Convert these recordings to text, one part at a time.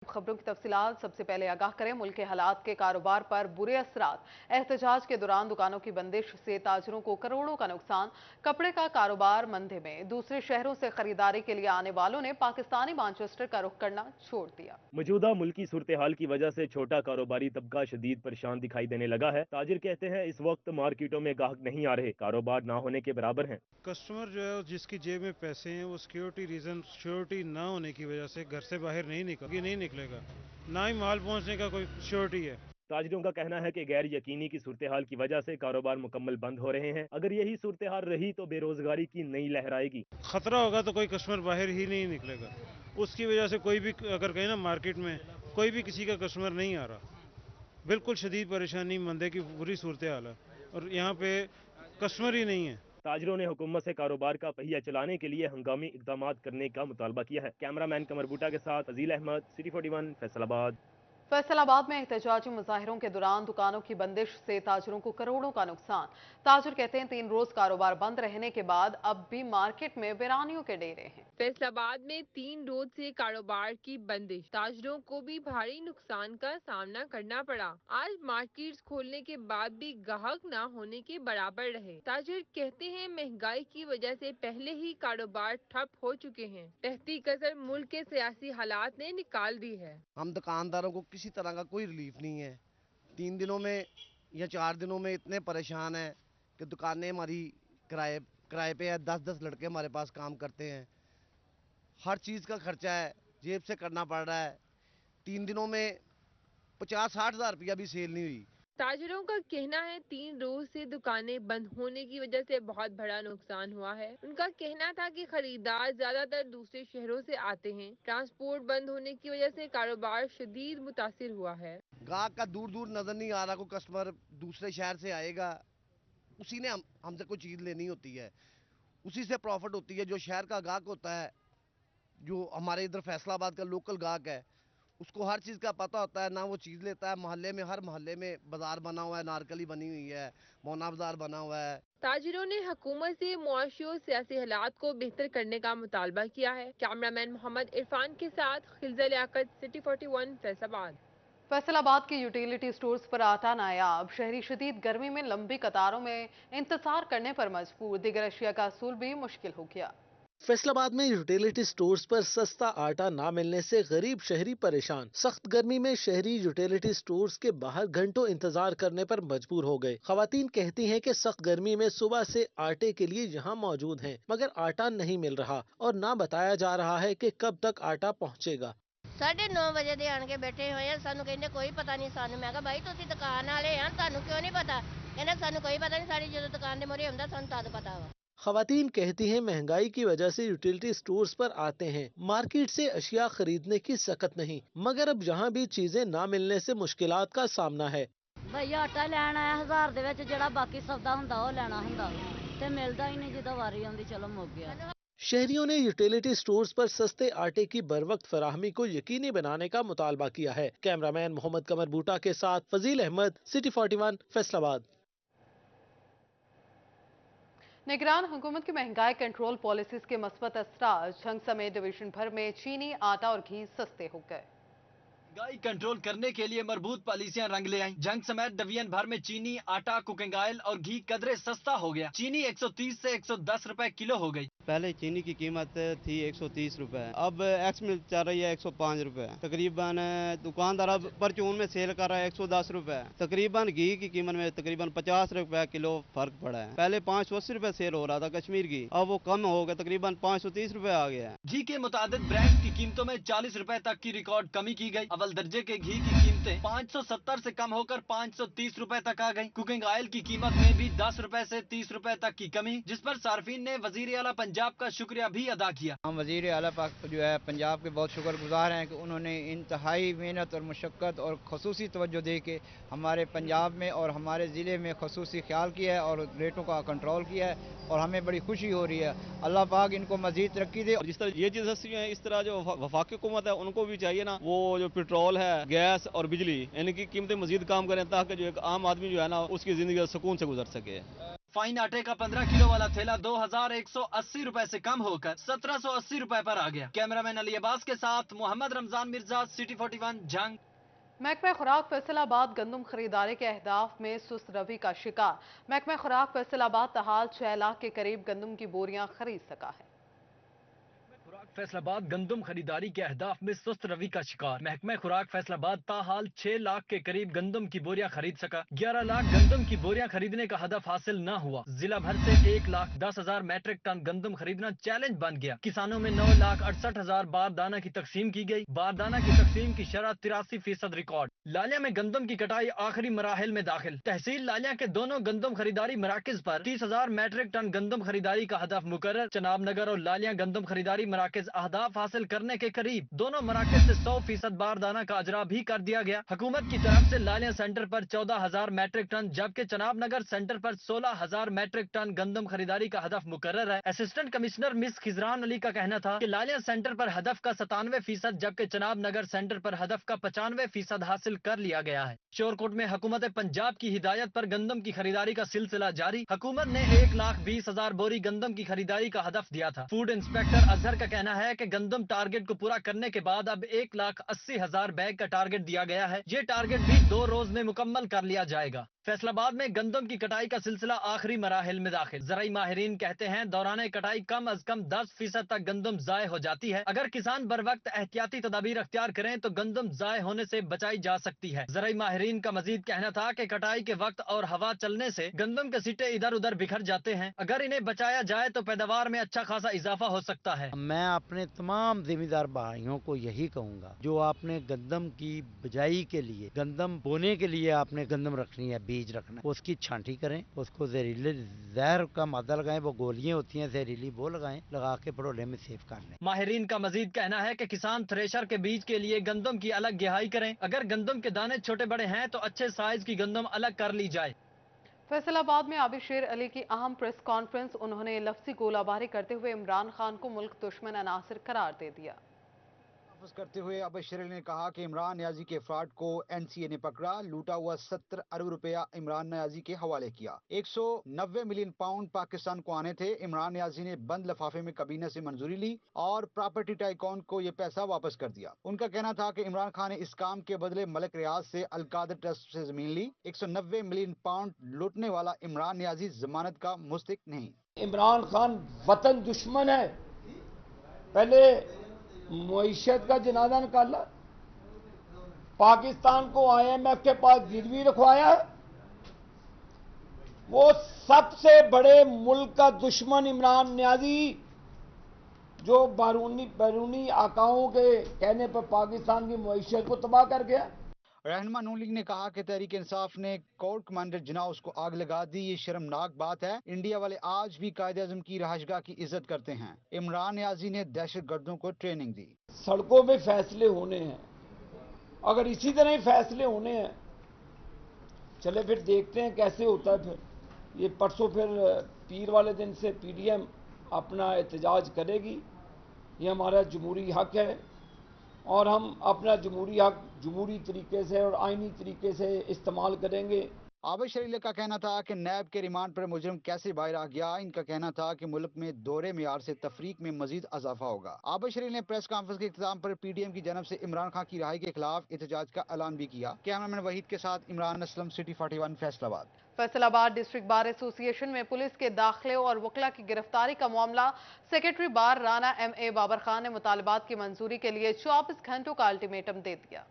खबरों की तफसीलात सबसे पहले आगाह करें। मुल्क के हालात के कारोबार पर बुरे असरात। एहतजाज के दौरान दुकानों की बंदिश से ताजरों को करोड़ों का नुकसान। कपड़े का कारोबार मंदे में। दूसरे शहरों से खरीदारी के लिए आने वालों ने पाकिस्तानी मैनचेस्टर का रुख करना छोड़ दिया। मौजूदा मुल्की सूरत हाल की वजह से छोटा कारोबारी तबका शदीद परेशान दिखाई देने लगा है। ताजिर कहते हैं इस वक्त मार्केटों में ग्राहक नहीं आ रहे, कारोबार ना होने के बराबर है। कस्टमर जो है जिसकी जेब में पैसे हैं वो सिक्योरिटी ना होने की वजह से घर से बाहर नहीं निकलेगा, ना ही माल पहुंचने का कोई सिक्योरिटी है। ताजिरों का कहना है कि गैर यकीनी की सूरत हाल की वजह से कारोबार मुकम्मल बंद हो रहे हैं। अगर यही सूरत हाल रही तो बेरोजगारी की नई लहर आएगी। खतरा होगा तो कोई कस्टमर बाहर ही नहीं निकलेगा। उसकी वजह से कोई भी अगर कहें ना मार्केट में कोई भी किसी का कस्टमर नहीं आ रहा। बिल्कुल शदीद परेशानी, मंदे की बुरी सूरत हाल है और यहाँ पे कस्टमर ही नहीं है। ताजरों ने हुकूमत से कारोबार का पहिया चलाने के लिए हंगामी इकदाम करने का मुतालबा किया है। कैमरामैन कमर बूटा के साथ फजील अहमद, सिटी 41, फैसलाबाद। फैसलाबाद में एहतजाजी मुजाहिरों के दौरान दुकानों की बंदिश से ताजरों को करोड़ों का नुकसान। ताजर कहते हैं 3 रोज कारोबार बंद रहने के बाद अब भी मार्केट में वीरानियों के डेरे हैं। फैसलाबाद में 3 रोज से कारोबार की बंदिश, ताजरों को भी भारी नुकसान का सामना करना पड़ा। आज मार्केट्स खोलने के बाद भी ग्राहक न होने के बराबर रहे। ताजर कहते हैं महंगाई की वजह से पहले ही कारोबार ठप हो चुके हैं। रहती कसर मुल्क के सियासी हालात ने निकाल दी है। हम दुकानदारों को किसी तरह का कोई रिलीफ नहीं है। 3 दिनों में या 4 दिनों में इतने परेशान हैं कि दुकानें हमारी किराए पे है। 10-10 लड़के हमारे पास काम करते हैं। हर चीज़ का खर्चा है, जेब से करना पड़ रहा है। 3 दिनों में 50-60 हज़ार रुपया भी सेल नहीं हुई। ताजरों का कहना है 3 रोज से दुकानें बंद होने की वजह से बहुत बड़ा नुकसान हुआ है। उनका कहना था कि खरीदार ज्यादातर दूसरे शहरों से आते हैं। ट्रांसपोर्ट बंद होने की वजह से कारोबार शदीद मुतासिर हुआ है। ग्राहक का दूर दूर नजर नहीं आ रहा। कोई कस्टमर दूसरे शहर से आएगा, उसी ने हमसे कोई चीज़ लेनी होती है, उसी से प्रॉफिट होती है। जो शहर का ग्राहक होता है, जो हमारे इधर फैसलाबाद का लोकल ग्राहक है, उसको हर चीज़ का पता होता है ना। वो चीज़ लेता है। मोहल्ले में, हर मोहल्ले में बाजार बना हुआ है, नारकली बनी हुई है, मोना बाजार बना हुआ है। ताजिरों ने हुकूमत से मुआशी और सियासी हालात को बेहतर करने का मुतालबा किया है। कैमरामैन मोहम्मद इरफान के साथ खिलजा लियाकत, सिटी 41, फैसलाबाद। फैसलाबाद के यूटिलिटी स्टोर्स पर आटा नायाब। शहरी शदीद गर्मी में लंबी कतारों में इंतजार करने पर मजबूर। दीगर अशिया का असूल भी मुश्किल हो गया। फैसलाबाद में यूटिलिटी स्टोर्स पर सस्ता आटा ना मिलने से गरीब शहरी परेशान। सख्त गर्मी में शहरी यूटिलिटी स्टोर्स के बाहर घंटों इंतजार करने पर मजबूर हो गए। खवातीन कहती हैं कि सख्त गर्मी में सुबह से आटे के लिए यहाँ मौजूद हैं, मगर आटा नहीं मिल रहा और ना बताया जा रहा है कि कब तक आटा पहुँचेगा। 9:30 ਵਜੇ ਦੇ ਆਣ ਕੇ ਬੈਠੇ ਹੋਏ ਆ। ਸਾਨੂੰ ਕਹਿੰਦੇ ਕੋਈ ਪਤਾ ਨਹੀਂ ਸਾਨੂੰ। ਮੈਂ ਕਿਹਾ ਭਾਈ ਤੁਸੀਂ ਦੁਕਾਨ ਵਾਲੇ ਆ, ਤੁਹਾਨੂੰ ਕਿਉਂ ਨਹੀਂ ਪਤਾ? ਕਹਿੰਦੇ ਸਾਨੂੰ ਕੋਈ ਪਤਾ ਨਹੀਂ, ਸਾਡੀ ਜਦੋਂ ਦੁਕਾਨ ਦੇ ਮੂਹਰੇ ਹੁੰਦਾ ਸਾਨੂੰ ਤਦ पता वा। खवातीन कहती हैं महंगाई की वजह से यूटिलिटी स्टोर्स पर आते हैं, मार्केट से अशिया खरीदने की सकत नहीं, मगर अब यहाँ भी चीजें ना मिलने से मुश्किलात का सामना है। भैया आटा लैन आया 1000 ਦੇ ਵਿੱਚ ਜਿਹੜਾ ਬਾਕੀ ਸੌਦਾ ਹੁੰਦਾ ਉਹ ਲੈਣਾ ਹੁੰਦਾ ਤੇ ਮਿਲਦਾ ਹੀ ਨਹੀਂ। ਜਦੋਂ ਵਾਰੀ ਆਉਂਦੀ ਚਲੋ ਮੁੱਕ ਗਿਆ। शहरियों ने यूटिलिटी स्टोर्स पर सस्ते आटे की बरवक्त फराहमी को यकीनी बनाने का मुतालबा किया है। कैमरामैन मोहम्मद कमर बूटा के साथ फजील अहमद, सिटी 41, फैसलाबाद। निगरान हुकूमत की महंगाई कंट्रोल पॉलिसीज के मस्बत असरार। झंग समेत डिवीजन भर में चीनी, आटा और घी सस्ते हो गए। महंगाई कंट्रोल करने के लिए मरबूत पॉलिसियां रंग ले आई। जंग समेत डिवीजन भर में चीनी, आटा, कुकिंग ऑयल और घी कदरे सस्ता हो गया। चीनी 130 से 110 रुपए किलो हो गई। पहले चीनी की कीमत थी 130 रुपए, अब एक्स मिल चल रही है 105 रुपए। तकरीबन दुकानदार अब परचून में सेल कर रहा है 110 रुपए। तकरीबन घी की कीमत में तकरीबन 50 रुपए किलो फर्क पड़ा है। पहले 580 रुपए सेल हो रहा था कश्मीर घी, अब वो कम हो गया, तकरीबन 530 रुपए आ गया है। घी के मुताबिक ब्रांड की कीमतों में 40 रुपए तक की रिकॉर्ड कमी की गई। अव्वल दर्जे के घी की कीमतें 570 से कम होकर 530 रुपए तक आ गई। कुकिंग ऑयल की कीमत में भी 10 रुपए से 30 रुपए तक की कमी, जिस पर सार्फिन ने वजीर आला पंजाब का शुक्रिया भी अदा किया। हम वजीर आला जो है पंजाब के बहुत शुक्रगुजार हैं कि उन्होंने इंतहाई मेहनत और मुशक्क़त और खसूसी तवज्जो दे के हमारे पंजाब में और हमारे ज़िले में खसूसी ख्याल किया है और रेटों का कंट्रोल किया है और हमें बड़ी खुशी हो रही है। अल्लाह पाक इनको मजीद तरक्की दे। जिस तरह ये चीज़ सस्ती है, इस तरह जो वफाकी हुकूमत है उनको भी चाहिए ना, वो जो पेट्रोल है, गैस और बिजली, इनकी कीमतें मजीद काम करें ताकि जो एक आम आदमी जो है ना उसकी ज़िंदगी सुकून से गुजर सके। फाइन आटे का 15 किलो वाला थैला 2180 रुपए से कम होकर 1780 रुपए पर आ गया। कैमरामैन अली अब्बास के साथ मोहम्मद रमजान मिर्जा, सिटी 41 जंग। महकमा खुराक फैसलाबाद गंदम खरीदारी के अहदाफ में सुस्त रवि का शिकार। महकमा खुराक फैसलाबाद ताहाल 6 लाख के करीब गंदम की बोरियां खरीद सका है। फैसलाबाद गंदम खरीदारी के अहदाफ में सुस्त रवि का शिकार। महकमा खुराक फैसलाबाद ताहाल 6 लाख के करीब गंदम की बोरियां खरीद सका। 11 लाख गंदम की बोरियां खरीदने का हदफ हासिल न हुआ। जिला भर से 1,10,000 मैट्रिक टन गंदम खरीदना चैलेंज बन गया। किसानों में 9,68,000 बारदाना की तकसीम की गई। बारदाना की तकसीम की शरह 83% रिकॉर्ड। लालिया में गंदम की कटाई आखिरी मराहिल में दाखिल। तहसील लालिया के दोनों गंदम खरीदारी मराकज पर 30,000 मैट्रिक टन गंदम खरीदारी का हदफ मुकर्रर। चनाब नगर और लालिया गंदम खरीदारी मराकज अहदाफ हासिल करने के करीब। दोनों मराकज से 100% बारदाना का अजरा भी कर दिया गया। हुकूमत की तरफ से लालिया सेंटर पर 14,000 मैट्रिक टन जबकि चनाब नगर सेंटर पर 16,000 मैट्रिक टन गंदम खरीदारी का हदफ मुकर्रर है। असिस्टेंट कमिश्नर मिस खिजरान अली का कहना था कि लालिया सेंटर पर हदफ का 97% जबकि चनाब नगर सेंटर पर हदफ का 95% हासिल कर लिया गया है। शोरकोट में हुकूमत पंजाब की हिदायत पर गंदम की खरीदारी का सिलसिला जारी। हुकूमत ने 1,20,000 बोरी गंदम की खरीदारी का हदफ दिया था। फूड इंस्पेक्टर अजहर का कहना है कि गंदम टारगेट को पूरा करने के बाद अब 1,80,000 बैग का टारगेट दिया गया है। ये टारगेट भी 2 रोज में मुकम्मल कर लिया जाएगा। फैसलाबाद में गंदम की कटाई का सिलसिला आखिरी मराहिल में दाखिल। ज़राई माहिरीन कहते हैं दौरान कटाई कम अज कम 10% तक गंदम ज़ाय हो जाती है। अगर किसान बर वक्त एहतियाती तदाबीर अख्तियार करें तो गंदम ज़ाय होने से बचाई जा सकती है। ज़राई माहिरीन का मजीद कहना था कि कटाई के वक्त और हवा चलने से गंदम के सिट्टे इधर उधर बिखर जाते हैं। अगर इन्हें बचाया जाए तो पैदावार में अच्छा खासा इजाफा हो सकता है। मैं अपने तमाम जिम्मेदार भाइयों को यही कहूँगा, जो आपने गंदम की बिजाई के लिए, गंदम बोने के लिए आपने गंदम रखनी है, बीज रखना है, उसकी छांटी करें, उसको जहरीले जहर का मादा लगाएं, वो गोलियां होती हैं जहरीली, वो लगाएं, लगा के भड़ोले में सेव कर लें। माहिरीन का मजीद कहना है कि किसान थ्रेशर के बीज के लिए गंदम की अलग गहाई करें। अगर गंदम के दाने छोटे बड़े हैं तो अच्छे साइज की गंदम अलग कर ली जाए। फैसलाबाद में आबिद शेर अली की अहम प्रेस कॉन्फ्रेंस। उन्होंने लफ्जी गोलाबारी करते हुए इमरान खान को मुल्क दुश्मन अनासिर करार दे दिया। करते हुए आबिद शेर अली ने कहा कि इमरान नियाजी के फ्रॉड को एनसीए ने पकड़ा। लूटा हुआ 70 अरब रुपया इमरान नियाजी के हवाले किया। 190 मिलियन पाउंड पाकिस्तान को आने थे। इमरान नियाजी ने बंद लिफाफे में काबीना से मंजूरी ली और प्रॉपर्टी टाइकॉन को ये पैसा वापस कर दिया। उनका कहना था कि इमरान खान ने इस काम के बदले मलिक रियाज से अलकादर ट्रस्ट से जमीन ली। 190 मिलियन पाउंड लूटने वाला इमरान नियाजी जमानत का मुस्तहिक नहीं। इमरान खान वतन दुश्मन है। पहले मईशत का जनाजा निकाला, पाकिस्तान को IMF के पास गिरवी रखवाया है। वो सबसे बड़े मुल्क का दुश्मन इमरान नियाजी, जो बैरूनी आकाओं के कहने पर पाकिस्तान की मईशत को तबाह कर गया। रहनुमा नून लीग ने कहा कि तहरीक इंसाफ ने कोर्ट कमांडर जिनाउस को आग लगा दी। ये शर्मनाक बात है। इंडिया वाले आज भी कायदे आज़म की रहायशगाह की इज्जत करते हैं। इमरान नियाजी ने दहशत गर्दों को ट्रेनिंग दी। सड़कों पे फैसले होने हैं, अगर इसी तरह ही फैसले होने हैं, चले फिर देखते हैं कैसे होता है। फिर ये परसों फिर पीर वाले दिन से PDM अपना एहतजाज करेगी। ये हमारा जमहूरी हक है और हम अपना जमहूरी हक जमहूरी तरीके से और आईनी तरीके से इस्तेमाल करेंगे। आबिद शेर अली का कहना था कि नैब के रिमांड पर मुजरिम कैसे बाहर आ गया। इनका कहना था कि मुल्क में दोहरे मेयार से तफरीक में मजीद इजाफा होगा। आबिद शेर अली ने प्रेस कॉन्फ्रेंस के इख्तिताम पर PDM की जानब से इमरान खान की रिहाई के खिलाफ एहतजाज का ऐलान भी किया। कैमरामैन वहीद के साथ Imran Aslam, city 41 Faisalabad. Faisalabad district bar association में पुलिस के दाखिले और वकला की गिरफ्तारी का मामला। Secretary bar Rana MA Babar Khan ने मुतालबात की मंजूरी के लिए 24 घंटों का अल्टीमेटम दे दिया।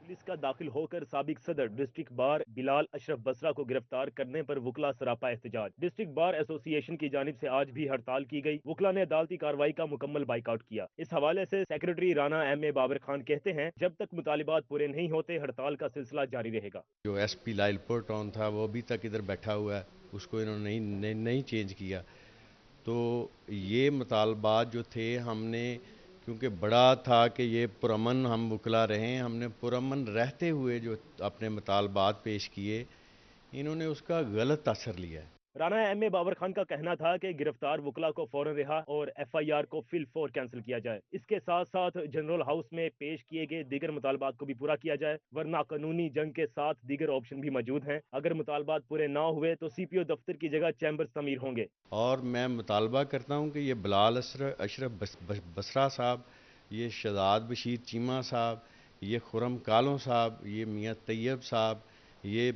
पुलिस का दाखिल होकर साबिक सदर डिस्ट्रिक्ट बार बिलाल अशरफ बसरा को गिरफ्तार करने पर वकला सरापा एहतजाज। डिस्ट्रिक्ट बार एसोसिएशन की जानिब से आज भी हड़ताल की गई। वकला ने अदालती कार्रवाई का मुकम्मल बाइकआउट किया। इस हवाले से सेक्रेटरी राना MA बाबर खान कहते हैं, जब तक मुतालिबात पूरे नहीं होते हड़ताल का सिलसिला जारी रहेगा। जो SP लाइलपुर टाउन था वो अभी तक इधर बैठा हुआ है, उसको इन्होंने नहीं चेंज किया। तो ये मुतालबात जो थे, हमने क्योंकि बड़ा था कि ये पुरअमन हम वकला रहे, हमने पुरअमन रहते हुए जो अपने मुतालबात पेश किए, इन्होंने उसका गलत असर लिया है। राना एम ए बाबर खान का कहना था कि गिरफ्तार वकला को फौरन रिहा और FIR को फिल फौर कैंसिल किया जाए। इसके साथ साथ जनरल हाउस में पेश किए गए दीगर मुतालबात को भी पूरा किया जाए, वरना कानूनी जंग के साथ दीगर ऑप्शन भी मौजूद हैं। अगर मुतालबात पूरे ना हुए तो CPO दफ्तर की जगह चैम्बर्स तमीर होंगे। और मैं मुतालबा करता हूँ कि ये बिलाल अशरफ बसरा साहब, ये शहजाद बशीर चीमा साहब, ये खुरम कालों साहब, ये मियाँ तैयब साहब, ये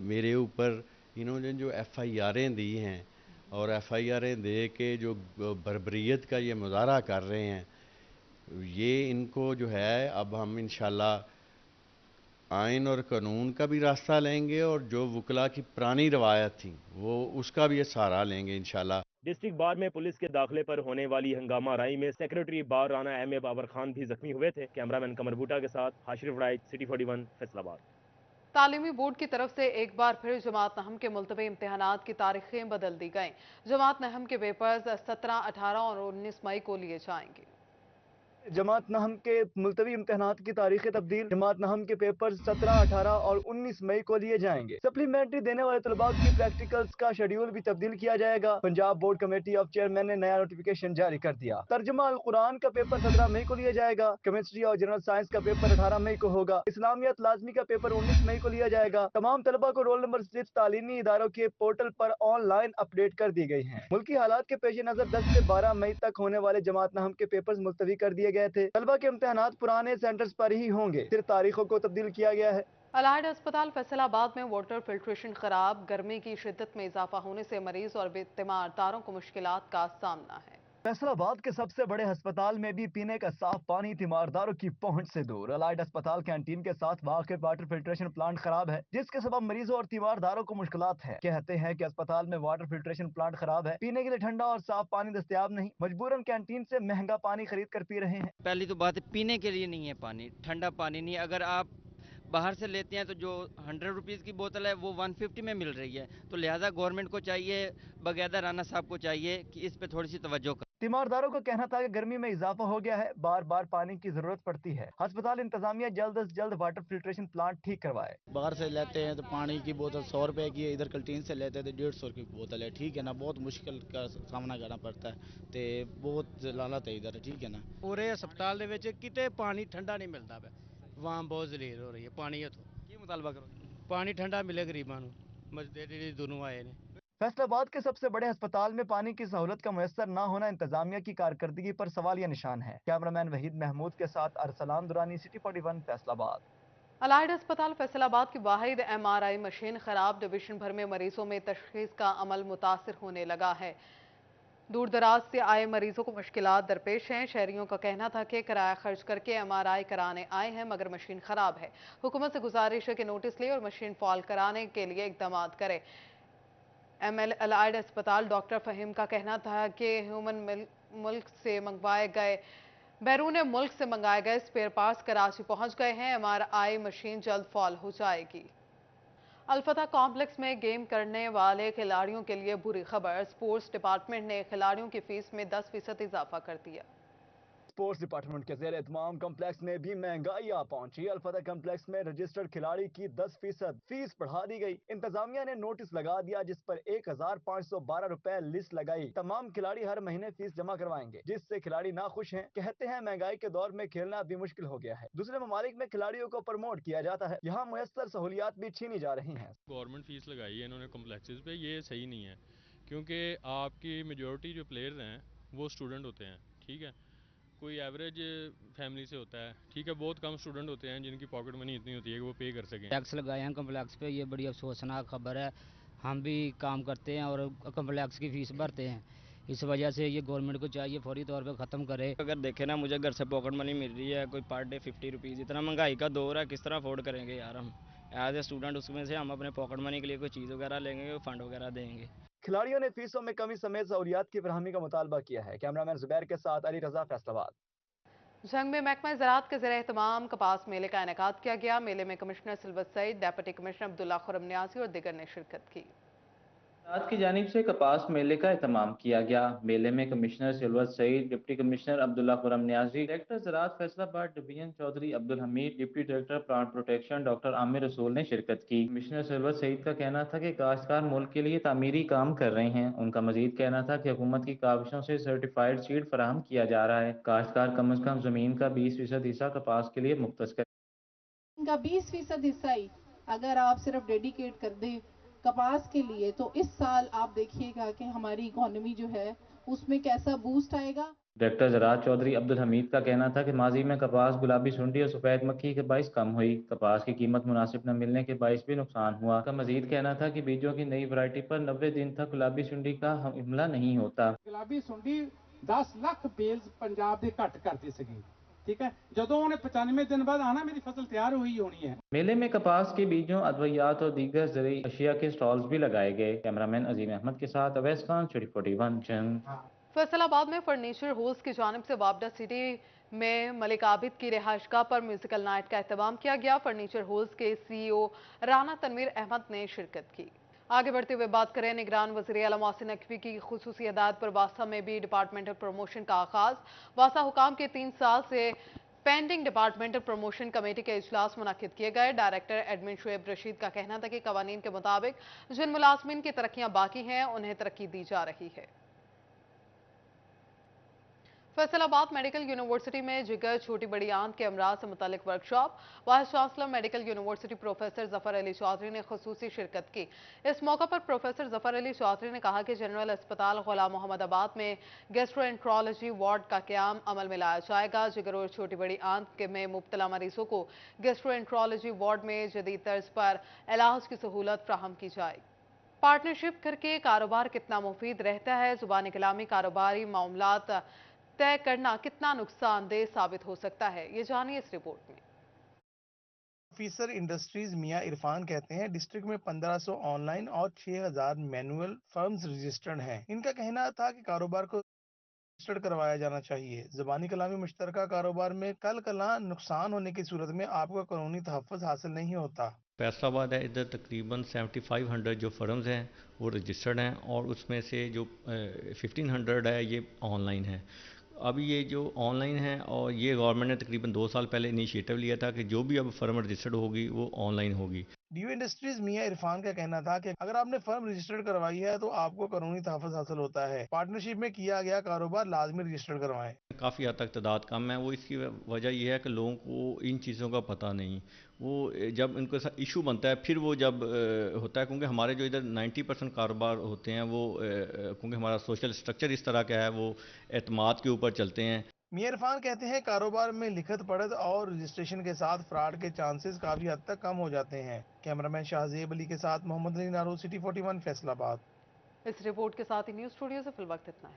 मेरे ऊपर इन्होंने जो FIR'ें दी हैं और FIR'ें दे के जो बर्बरियत का ये मुजाहरा कर रहे हैं, ये इनको जो है अब हम इंशाल्लाह आइन और कानून का भी रास्ता लेंगे और जो वकला की पुरानी रवायत थी वो उसका भी सहारा लेंगे इंशाल्लाह। डिस्ट्रिक्ट बार में पुलिस के दाखिले पर होने वाली हंगामा आराई में secretary bar Rana M A Babar Khan भी जख्मी हुए थे। कैमरामैन कमर बूटा के साथ हाशिर वड़ाइच, सिटी 41, फैसलाबाद। तालीमी बोर्ड की तरफ से एक बार फिर जमात नहम के मुल्तवी इम्तिहानात की तारीखें बदल दी गईं। जमात नहम के पेपर्स 17, 18 और 19 मई को लिए जाएंगे। जमात नहम के मुल्तवी इम्तिहानात की तारीखें तब्दील। जमात नहम के पेपर 17, 18 और 19 मई को लिए जाएंगे। सप्लीमेंट्री देने वाले तलबा की प्रैक्टिकल्स का शेड्यूल भी तब्दील किया जाएगा। Punjab board committee of chairman ने नया नोटिफिकेशन जारी कर दिया। तर्जुमा अल कुरान का पेपर 17 मई को लिया जाएगा। केमिस्ट्री और जनरल साइंस का पेपर 18 मई को होगा। इस्लामियत लाजमी का पेपर 19 मई को लिया जाएगा। तमाम तलबा को रोल नंबर स्लिप तालीमी इदारों के पोर्टल पर ऑनलाइन अपडेट कर दी गई है। मुल्की हालात के पेश नजर 10 से 12 मई तक होने वाले जमात नहम के पेपर मुलतवी कर दिए गए थे। तलबा के इम्तिहानात पुराने सेंटर्स पर ही होंगे, सिर्फ तारीखों को तब्दील किया गया है। अलाइड अस्पताल फैसलाबाद में वाटर फिल्ट्रेशन खराब। गर्मी की शिद्दत में इजाफा होने से मरीज और तीमारदारों को मुश्किलात का सामना है। फैसलाबाद के सबसे बड़े अस्पताल में भी पीने का साफ पानी तीमारदारों की पहुंच से दूर। अलाइड अस्पताल कैंटीन के साथ वाक़िफ़ वाटर फिल्ट्रेशन प्लांट खराब है, जिसके सबब मरीजों और तीमारदारों को मुश्किलात है। कहते हैं कि अस्पताल में वाटर फिल्ट्रेशन प्लांट खराब है, पीने के लिए ठंडा और साफ पानी दस्तयाब नहीं, मजबूरन कैंटीन से महंगा पानी खरीद कर पी रहे हैं। पहली तो बात है, पीने के लिए नहीं है पानी, ठंडा पानी नहीं। अगर आप बाहर से लेते हैं तो जो 100 रुपीज़ की बोतल है वो 150 में मिल रही है, तो लिहाजा गवर्नमेंट को चाहिए, बाकायदा राना साहब को चाहिए कि इस पे थोड़ी सी तवज्जो करें। तीमारदारों का कहना था कि गर्मी में इजाफा हो गया है, बार बार पानी की जरूरत पड़ती है। अस्पताल इंतजामिया जल्द से जल्द वाटर फिल्ट्रेशन प्लांट ठीक करवाए। बाहर से लेते हैं तो पानी की बोतल 100 रुपए की है, इधर कैंटीन से लेते हैं तो 150 की बोतल है, ठीक है ना। बहुत मुश्किल का सामना करना पड़ता है, तो बहुत लालत है इधर, ठीक है ना। पूरे अस्पताल ਦੇ ਵਿੱਚ ਕਿਤੇ ਪਾਣੀ ਠੰਡਾ ਨਹੀਂ ਮਿਲਦਾ ਪਿਆ, वहाँ बहुत जलील हो रही है पानी है। तो ਕੀ ਮੁਤਾਲਬਾ ਕਰੋ? पानी ठंडा मिले गरीबां ਨੂੰ, मजदूरी दोनों आए ने। फैसलाबाद के सबसे बड़े अस्पताल में पानी की सहूलत का मुयस्सर न होना इंतजामिया की कारकर्दगी पर सवालिया निशान है। कैमरामैन वहीद महमूद के साथ अरसलान दुरानी, सिटी 41, फैसलाबाद। अलाइड अस्पताल फैसलाबाद की वाहिद MRI मशीन खराब। डिवीजन भर में मरीजों में तशखीस का अमल मुतासिर होने लगा है। दूर दराज से आए मरीजों को मुश्किलात दरपेश हैं। शहरियों का कहना था कि किराया खर्च करके MRI कराने आए हैं मगर मशीन खराब है। हुकूमत से गुजारिश है कि नोटिस ले और मशीन फॉल कराने के लिए इकदाम करे। ML अलाइड अस्पताल डॉक्टर फहीम का कहना था कि मुल्क से मंगवाए गए बैरून मुल्क से मंगाए गए स्पेयर पार्ट्स कराची पहुंच गए हैं। MRI मशीन जल्द फॉल हो जाएगी। अलफता कॉम्प्लेक्स में गेम करने वाले खिलाड़ियों के लिए बुरी खबर। स्पोर्ट्स डिपार्टमेंट ने खिलाड़ियों की फीस में 10% इजाफा कर दिया। स्पोर्ट्स डिपार्टमेंट के ज़ेर एहतमाम कम्प्लेक्स में भी महंगाई आ पहुंची। अलफता कम्प्लेक्स में रजिस्टर्ड खिलाड़ी की 10% फीस बढ़ा दी गई। इंतजामिया ने नोटिस लगा दिया जिस पर 1512 रुपए लिस्ट लगाई। तमाम खिलाड़ी हर महीने फीस जमा करवाएंगे, जिससे खिलाड़ी ना खुश हैं। कहते हैं महंगाई के दौर में खेलना भी मुश्किल हो गया है। दूसरे ममालिक में खिलाड़ियों को प्रमोट किया जाता है, यहाँ मुयस्सर सहूलियात भी छीनी जा रही है। गवर्नमेंट फीस लगाई है इन्होंने कम्प्लेक्सेस पे, ये सही नहीं है क्योंकि आपकी मेजोरिटी जो प्लेयर्स हैं वो स्टूडेंट होते हैं, ठीक है। कोई एवरेज फैमिली से होता है, ठीक है। बहुत कम स्टूडेंट होते हैं जिनकी पॉकेट मनी इतनी होती है कि वो पे कर सकें। टैक्स लगाए हैं कम्प्लेक्स पे, ये बड़ी अफसोसनाक खबर है। हम भी काम करते हैं और कम्प्लेक्स की फ़ीस भरते हैं, इस वजह से ये गवर्नमेंट को चाहिए फौरी तौर पे ख़त्म करे। अगर देखें ना, मुझे घर से पॉकेट मनी मिल रही है कोई पर डे 50 रुपीज़। इतना महंगाई का दौर है, किस तरह अफोर्ड करेंगे यार हम एज ए स्टूडेंट। उसमें से हम अपने पॉकेट मनी के लिए कोई चीज़ वगैरह लेंगे, कोई फंड वगैरह देंगे। खिलाड़ियों ने फीसों में कमी समेत सहूलियात की फरहमी का मुतालबा किया है। कैमरामैन जुबैर के साथ अली रजा, फैसलाबाद। जंग में महकमा ज़राअत के ज़रिए एहतमाम कपास मेले का इनेकाद किया गया। मेले में commissioner Silwat Saeed, deputy commissioner Abdullah Khurram Niazi और दीगर ने शिरकत की। रात की जानिब से कपास मेले का एहतमाम किया गया। मेले में commissioner Silwat Saeed, deputy commissioner Abdullah Khurram Niazi, director ज़राअत Faisalabad division Chaudhry Abdul Hameed, deputy director plant protection doctor Aamir Rasool ने शिरकत की। कमिश्नर सिलवत सईद का कहना था कि काश्तकार मुल्क के लिए तामीरी काम कर रहे हैं। उनका मजीद कहना था कि हुकूमत की काविशों से सर्टिफाइड सीड फराहम किया जा रहा है। काश्तकार कम अज कम जमीन का 20% हिस्सा कपास के लिए मुख्तस कर इनका 20% हिस्सा ही अगर आप सिर्फ डेडिकेट कर दें कपास के लिए, तो इस साल आप देखिएगा कि हमारी इकोनॉमी जो है उसमें कैसा बूस्ट आएगा। डायरेक्टर ज़राअत चौधरी अब्दुल हमीद का कहना था कि माजी में कपास, गुलाबी सुंडी और सफेद मक्खी के बाइस कम हुई। कपास की कीमत मुनासिब न मिलने के बाइस भी नुकसान हुआ। का मजीद कहना था कि बीजों की नई वैरायटी पर 90 दिन तक गुलाबी सुंडी का हमला नहीं होता। गुलाबी सुंडी 10 लाख बेल्स पंजाब ਦੇ ਘੱਟ ਕਰਤੀ ਸੀਗੀ, ठीक है। ਜਦੋਂ ਉਹਨੇ 95 दिन बाद आना मेरी फसल तैयार हुई होनी है। मेले में कपास के बीजों, अद्वियात और दीगर ज़रूरी अशिया के स्टॉल्स भी लगाए गए। कैमरामैन अजीम अहमद के साथ अवैस खान, Studio 41 जंग। फैसलाबाद में फर्नीचर हाउस की जानिब से वापडा सिटी में मलिक आबिद की रिहाइशगाह पर म्यूजिकल नाइट का एहतमाम किया गया। फर्नीचर हाउस के CEO राना तनवीर अहमद ने शिरकत की। आगे बढ़ते हुए बात करें निगरान वज़ीर आला मोहसिन नकवी की खुसूसी हिदायत पर वासा में भी डिपार्टमेंटल प्रमोशन का आगाज। वासा हुकाम के 3 साल से पेंडिंग डिपार्टमेंटल प्रमोशन कमेटी के इजलास मुनाकिद किए गए। डायरेक्टर एडमिन शुएब रशीद का कहना था कि कवानीन के मुताबिक जिन मुलाजमीन की तरक्कियां बाकी हैं उन्हें तरक्की दी जा रही है। फैसलाबाद मेडिकल यूनिवर्सिटी में जिगर, छोटी बड़ी आंत के अमराज से मुतालिक workshop. Vice chancellor medical university professor Zafar Ali Chaudhry ने खुसूसी शिरकत की। इस मौका पर प्रोफेसर जफर अली चौधरी ने कहा कि जनरल अस्पताल गुलाम मोहम्मदाबाद में गैस्ट्रोएंट्रोलॉजी वार्ड का क़याम अमल में लाया जाएगा। जिगर और छोटी बड़ी आंत में मुब्तला मरीजों को गैस्ट्रोएंट्रोलॉजी वार्ड में जदीद तर्ज पर इलाज की सहूलत फ्राहम की जाएगी। पार्टनरशिप करके कारोबार कितना मुफीद रहता है, जुबानी कलामी कारोबारी मामलात तय करना कितना नुकसानदेह साबित हो सकता है, ये जानिए इस रिपोर्ट में। ऑफिसर इंडस्ट्रीज मियां इरफान कहते हैं डिस्ट्रिक्ट में 1500 ऑनलाइन और 6000 मैनुअल फर्म्स रजिस्टर्ड हैं। इनका कहना था कि कारोबार को रजिस्टर्ड करवाया जाना चाहिए। ज़बानी कलामी मुश्तरका कारोबार में कल कला नुकसान होने की सूरत में आपको कानूनी तहफ़्फ़ुज़ हासिल नहीं होता। फैसलाबाद है, इधर तकरीबन 7500 जो फर्म्स हैं वो रजिस्टर्ड हैं और उसमें से जो 1500 है ये ऑनलाइन है। अभी ये जो ऑनलाइन है और ये गवर्नमेंट ने तकरीबन 2 साल पहले इनिशिएटिव लिया था कि जो भी अब फर्म रजिस्टर्ड होगी वो ऑनलाइन होगी। डीयू इंडस्ट्रीज मियां इरफान का कहना था कि अगर आपने फर्म रजिस्टर्ड करवाई है तो आपको कानूनी तहफ़्फ़ुज़ हासिल होता है। पार्टनरशिप में किया गया कारोबार लाजमी रजिस्टर्ड करवाएं। काफ़ी हद तक तादाद कम है, वो इसकी वजह यह है कि लोगों को इन चीज़ों का पता नहीं। वो जब इनके साथ इशू बनता है फिर वो जब होता है, क्योंकि हमारे जो इधर 90% कारोबार होते हैं वो क्योंकि हमारा सोशल स्ट्रक्चर इस तरह का है, वो एतमाद के ऊपर चलते हैं। मियां इरफान कहते हैं कारोबार में लिखत पढ़त और रजिस्ट्रेशन के साथ फ्रॉड के चांसेस काफी हद तक कम हो जाते हैं। कैमरामैन शाहजेब अली के साथ मोहम्मद अली नारो, City 41 फैसलाबाद। इस रिपोर्ट के साथ ही न्यूज़ स्टूडियो से फिल वक्त इतना है।